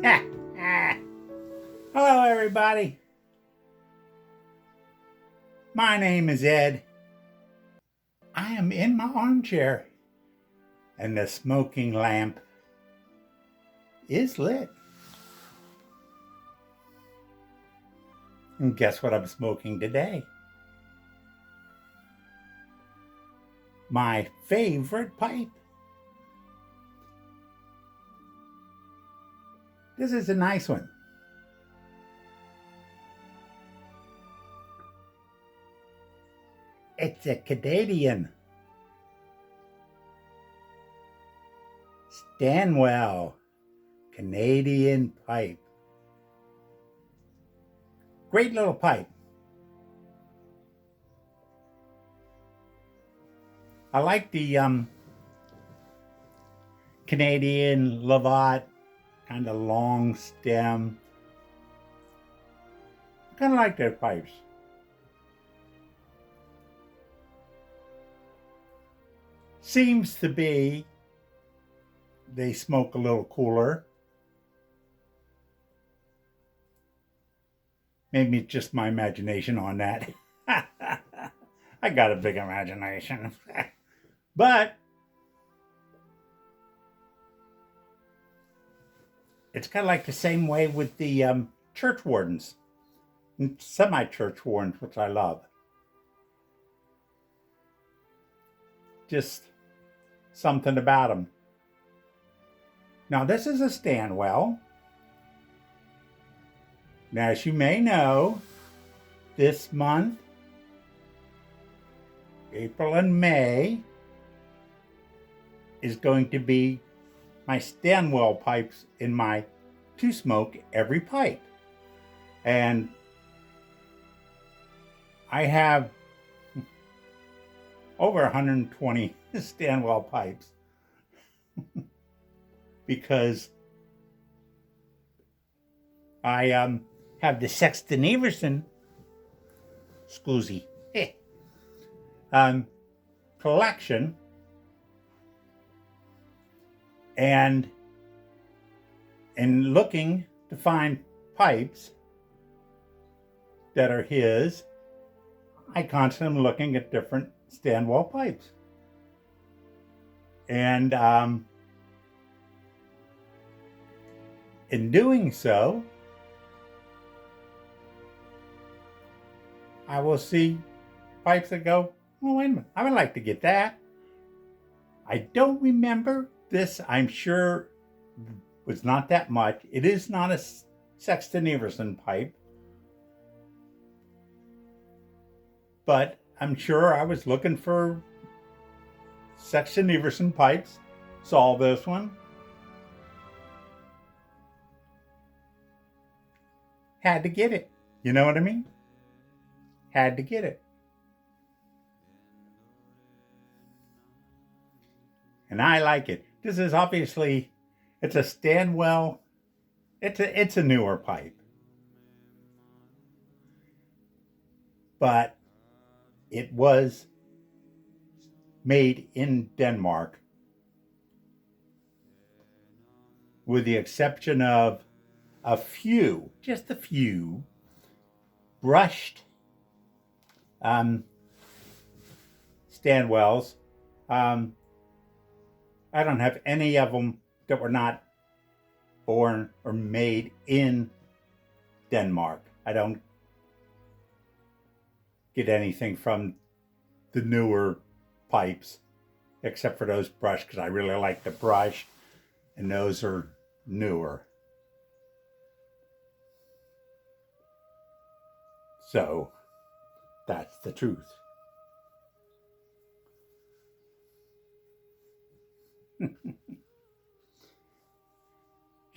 Hello, everybody. My name is Ed. I am in my armchair, and the smoking lamp is lit. And guess what I'm smoking today? My favorite pipe. This is a nice one. It's a Canadian Stanwell Canadian pipe. Great little pipe. I like the Canadian Lavat, kind of long stem. I kind of like their pipes. Seems to be they smoke a little cooler. Maybe it's just my imagination on that. I got a big imagination. But it's kind of like the same way with the church wardens, semi-church wardens, which I love. Just something about them. Now, this is a Stanwell. Now, as you may know, this month, April and May, is going to be my Stanwell pipes in my to smoke every pipe. And I have over 120 Stanwell pipes because I have the Sexton Everson collection, and in looking to find pipes that are his, I constantly am looking at different Stanwell pipes. And in doing so, I will see pipes that go, oh, wait a minute, I would like to get that. I don't remember this, I'm sure was not that much. It is not a Sexton Everson pipe, but I'm sure I was looking for Sexton Everson pipes, saw this one, had to get it. You know what I mean? Had to get it. And I like it. This is obviously, it's a Stanwell, it's a newer pipe. But it was made in Denmark, with the exception of a few, just a few, brushed Stanwells. I don't have any of them that were not born or made in Denmark. I don't get anything from the newer pipes, except for those brushed, because I really like the brush, and those are newer. So, that's the truth.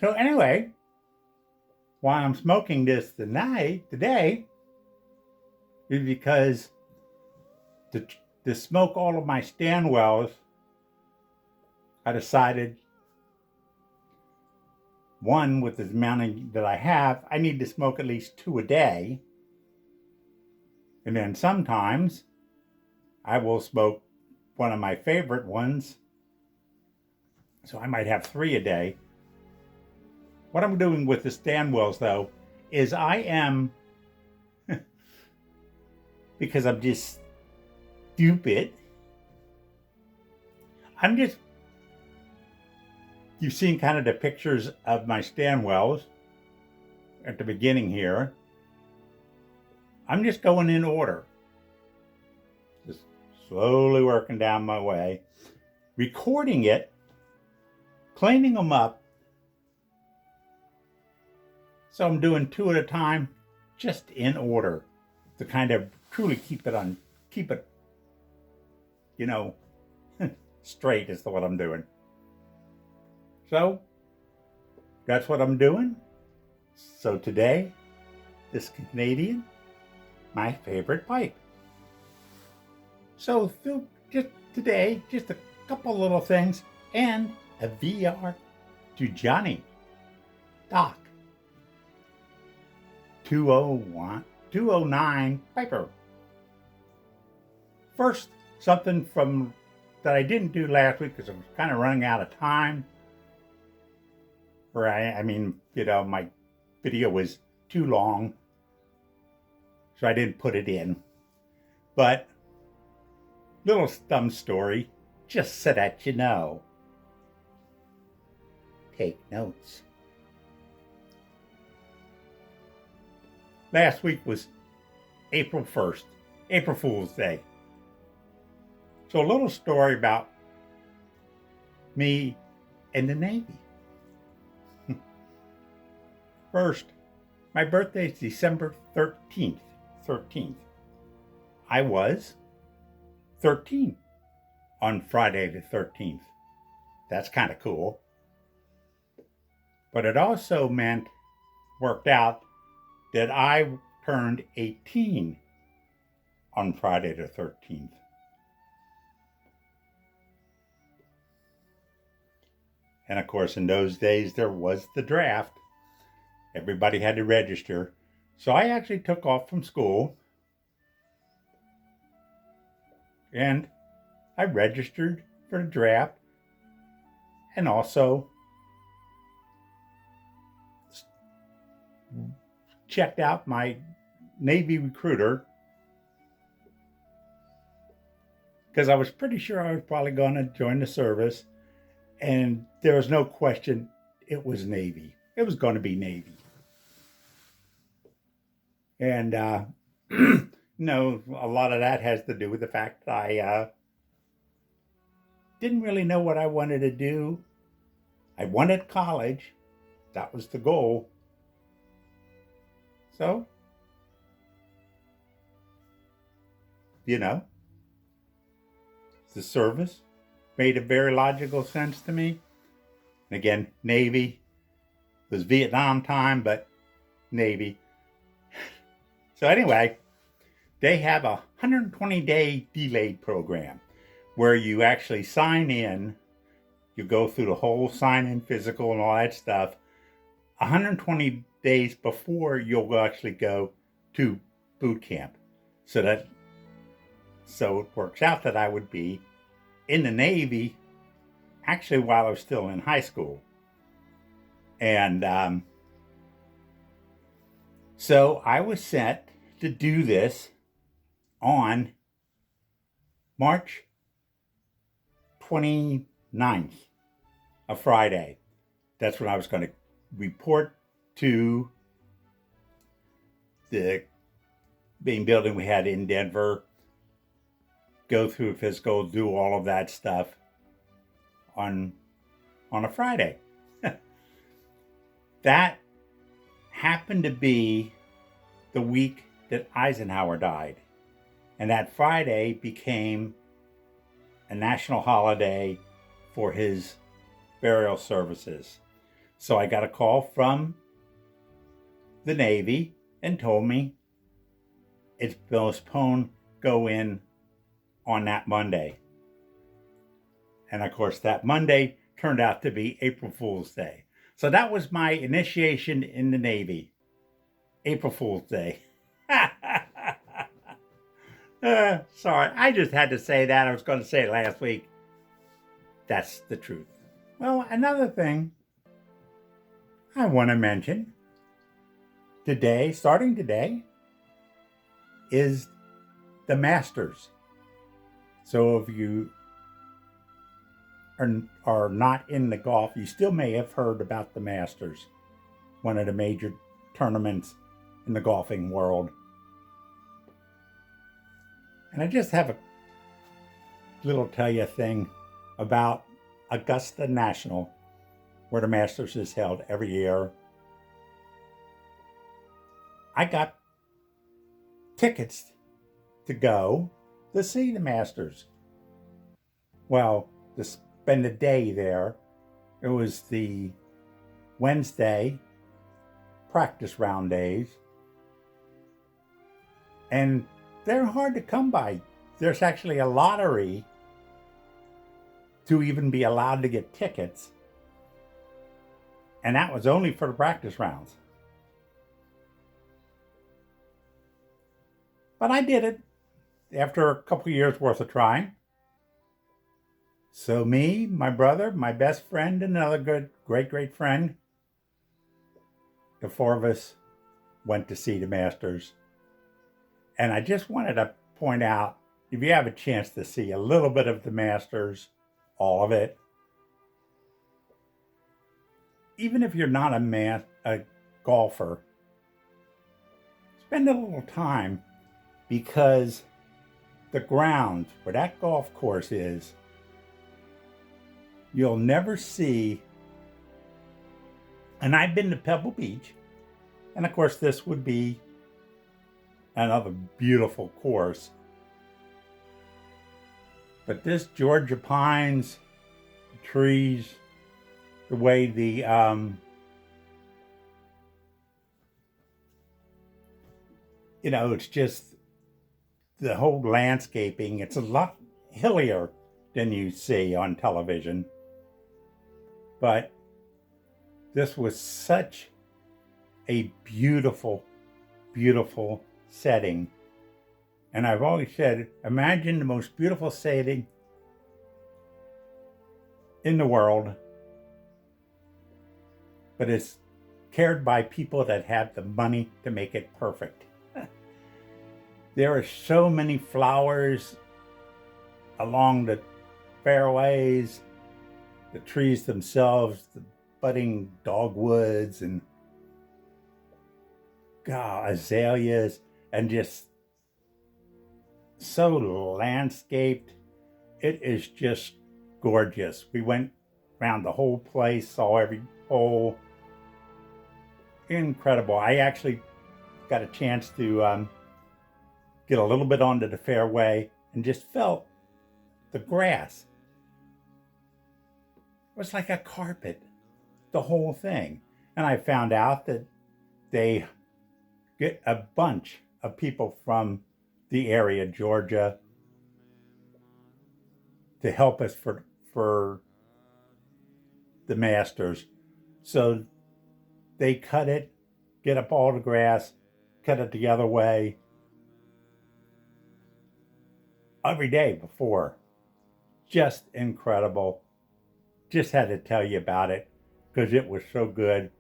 So anyway, why I'm smoking this today is because to smoke all of my Stanwells, I decided, one, with the amount that I have, I need to smoke at least 2 a day. And then sometimes I will smoke one of my favorite ones, so I might have 3 a day. what I'm doing with the Stanwells, though, is I am, because I'm just stupid, you've seen kind of the pictures of my Stanwells at the beginning here. I'm just going in order. Just slowly working down my way, recording it, cleaning them up. So I'm doing 2 at a time, just in order, to kind of truly keep it, straight is what I'm doing. So that's what I'm doing. So today, this Canadian, my favorite pipe. So just today, just a couple little things and a VR to Jonnie, Doc, 209Piper. First, something that I didn't do last week because I was kind of running out of time. My video was too long, so I didn't put it in. But little dumb story, just so that you know. Take notes. Last week was April 1st, April Fool's Day. So a little story about me and the Navy. First, my birthday is December 13th. I was 13 on Friday the 13th. That's kind of cool. But it also worked out that I turned 18 on Friday the 13th. And of course, in those days, there was the draft. Everybody had to register. So I actually took off from school and I registered for the draft and also checked out my Navy recruiter because I was pretty sure I was probably going to join the service, and there was no question it was Navy. It was going to be Navy. And, a lot of that has to do with the fact that I didn't really know what I wanted to do. I wanted college. That was the goal. So, the service made a very logical sense to me. And again, Navy was Vietnam time, but Navy. So anyway, they have a 120-day delayed program where you actually sign in. You go through the whole sign-in physical and all that stuff 120 days before you'll actually go to boot camp. So it works out that I would be in the Navy actually while I was still in high school. And so I was set to do this on March 29th, a Friday. That's when I was going to report to the main building we had in Denver, go through physical, do all of that stuff on a Friday. That happened to be the week that Eisenhower died. And that Friday became a national holiday for his burial services. So I got a call from the Navy and told me it's postponed, go in on that Monday. And of course, that Monday turned out to be April Fool's Day. So that was my initiation in the Navy. April Fool's Day. Sorry, I just had to say that. I was going to say it last week. That's the truth. Well, another thing, I want to mention today, starting today, is the Masters. So if you are not in the golf, you still may have heard about the Masters, one of the major tournaments in the golfing world. And I just have a little tell you thing about Augusta National, where the Masters is held every year. I got tickets to go to see the Masters. Well, to spend a day there. It was the Wednesday practice round days. And they're hard to come by. There's actually a lottery to even be allowed to get tickets. And that was only for the practice rounds. But I did it after a couple of years worth of trying. So me, my brother, my best friend, and another great friend, the four of us went to see the Masters. And I just wanted to point out, if you have a chance to see a little bit of the Masters, all of it, even if you're not a golfer, spend a little time, because the grounds where that golf course is, you'll never see. And I've been to Pebble Beach, and of course this would be another beautiful course. But this Georgia pines, the trees, the way it's just the whole landscaping. It's a lot hillier than you see on television. But this was such a beautiful, beautiful setting. And I've always said, imagine the most beautiful setting in the world, but it's cared by people that have the money to make it perfect. There are so many flowers along the fairways, the trees themselves, the budding dogwoods and azaleas, and just so landscaped. It is just gorgeous. We went around the whole place, saw every hole. Incredible. I actually got a chance to get a little bit onto the fairway and just felt the grass. It was like a carpet, the whole thing. And I found out that they get a bunch of people from the area, Georgia, to help us for the Masters. So they cut it, get up all the grass, cut it the other way every day before. Just incredible. Just had to tell you about it because it was so good.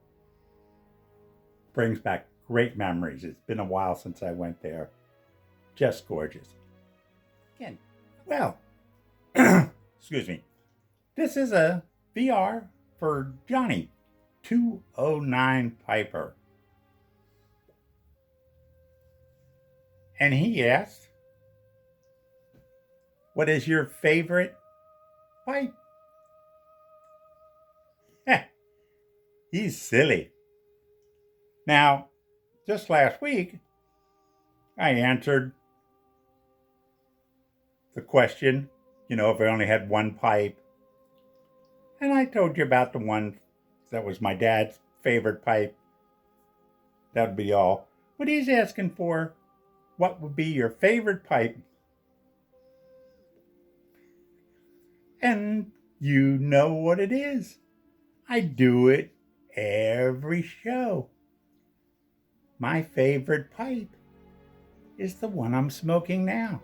Brings back great memories. It's been a while since I went there. Just gorgeous. Again, well, excuse me. This is a VR for Jonnie, 209Piper. And he asked, what is your favorite pipe? He's silly. Now, just last week, I answered the question, if I only had one pipe. And I told you about the one that was my dad's favorite pipe. That would be all. But he's asking for, what would be your favorite pipe? And you know what it is. I do it every show. My favorite pipe is the one I'm smoking now.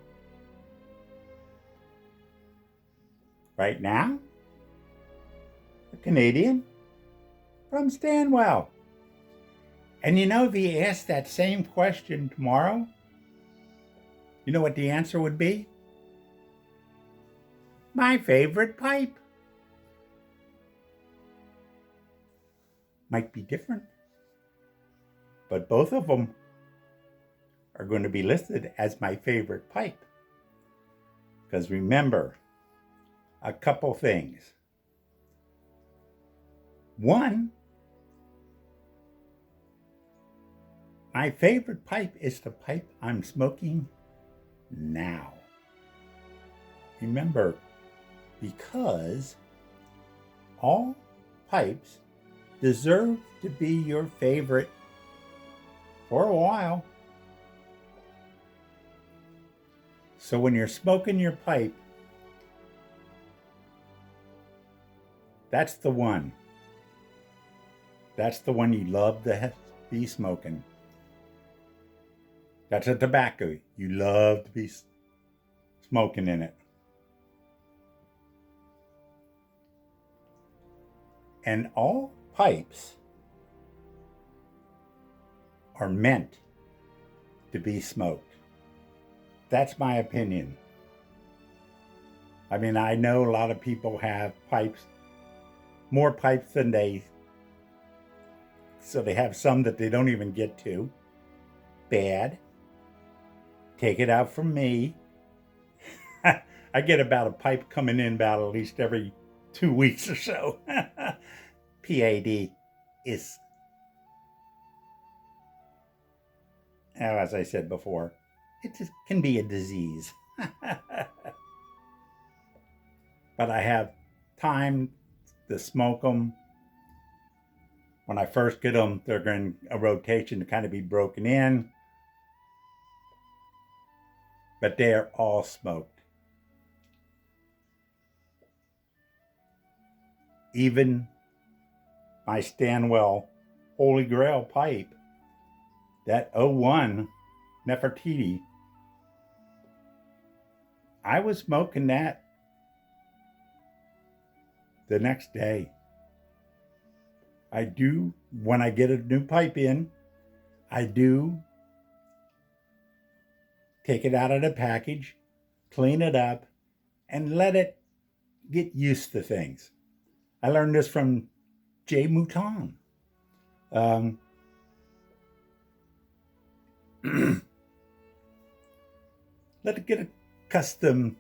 Right now, a Canadian from Stanwell. And you know, if you ask that same question tomorrow, you know what the answer would be? My favorite pipe. Might be different, but both of them are going to be listed as my favorite pipe. Because remember, a couple things. One, my favorite pipe is the pipe I'm smoking now. Remember, because all pipes deserve to be your favorite for a while. So when you're smoking your pipe, that's the one. That's the one you love to be smoking. That's a tobacco you love to be smoking in it. And all pipes are meant to be smoked. That's my opinion. I mean, I know a lot of people have pipes, more pipes than so they have some that they don't even get to. Bad. Take it out from me. I get about a pipe coming in about at least every 2 weeks or so. PAD is, as I said before, it just can be a disease. But I have time to smoke them. When I first get them, they're in a rotation to kind of be broken in. But they are all smoked. Even my Stanwell Holy Grail pipe, that 01 Nefertiti, I was smoking that the next day. I do, when I get a new pipe in, I do take it out of the package, clean it up, and let it get used to things. I learned this from Jay Mouton. Let it get accustomed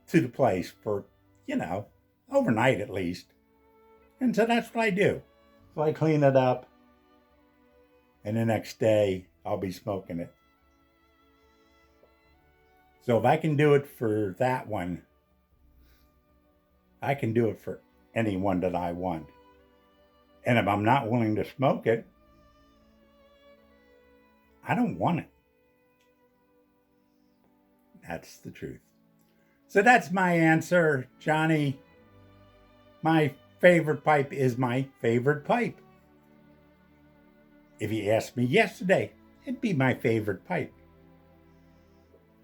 to the place for, overnight at least. And so that's what I do. So I clean it up, and the next day I'll be smoking it. So if I can do it for that one, I can do it for any one that I want. And if I'm not willing to smoke it, I don't want it. That's the truth. So that's my answer, Johnny. My favorite pipe is my favorite pipe. If you asked me yesterday, it'd be my favorite pipe.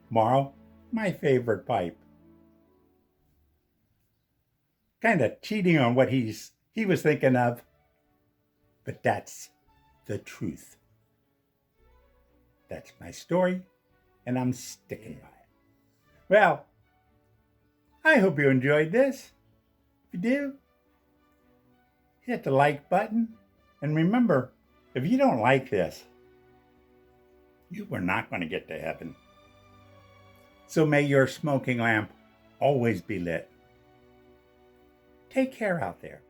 Tomorrow, my favorite pipe. Kind of cheating on what he was thinking of, but that's the truth. That's my story, and I'm sticking by it. Well, I hope you enjoyed this. If you do, hit the like button. And remember, if you don't like this, you are not going to get to heaven. So may your smoking lamp always be lit. Take care out there.